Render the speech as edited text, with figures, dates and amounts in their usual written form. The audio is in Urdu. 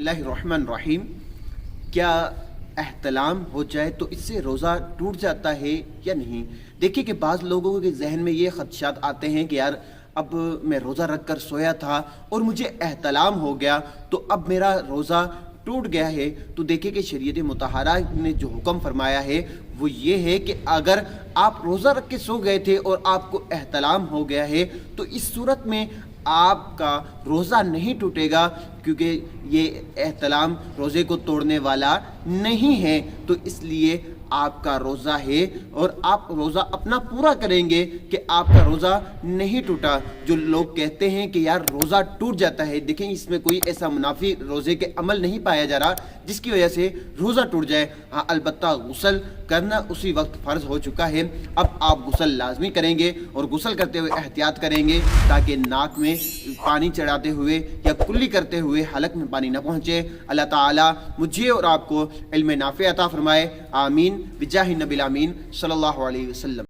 اللہ الرحمن الرحیم۔ کیا احتلام ہو جائے تو اس سے روزہ ٹوٹ جاتا ہے یا نہیں؟ دیکھیے کہ بعض لوگوں کے ذہن میں یہ خدشات آتے ہیں کہ یار اب میں روزہ رکھ کر سویا تھا اور مجھے احتلام ہو گیا تو اب میرا روزہ ٹوٹ گیا ہے۔ تو دیکھیں کہ شریعت مطہرہ نے جو حکم فرمایا ہے وہ یہ ہے کہ اگر آپ روزہ رکھ کے سو گئے تھے اور آپ کو احتلام ہو گیا ہے تو اس صورت میں آپ کا روزہ نہیں ٹوٹے گا، کیونکہ یہ احتلام روزے کو توڑنے والا نہیں ہے۔ تو اس لیے آپ کا روزہ ہے اور آپ روزہ اپنا پورا کریں گے کہ آپ کا روزہ نہیں ٹوٹا۔ جو لوگ کہتے ہیں کہ یار روزہ ٹوٹ جاتا ہے، دیکھیں اس میں کوئی ایسا منافی روزے کے عمل نہیں پایا جا رہا جس کی وجہ سے روزہ ٹوٹ جائے۔ ہاں البتہ غسل کرنا اسی وقت فرض ہو چکا ہے، اب آپ غسل لازمی کریں گے اور غسل کرتے ہوئے احتیاط کریں گے تاکہ ناک میں پانی چڑھاتے ہوئے یا کلی کرتے ہوئے حلق میں پانی نہ پہنچے۔ اللہ تعالیٰ مجھے اور آپ کو علم نافع عطا فرمائے، آمین بجاہ نبی الامین صلی اللہ علیہ وسلم۔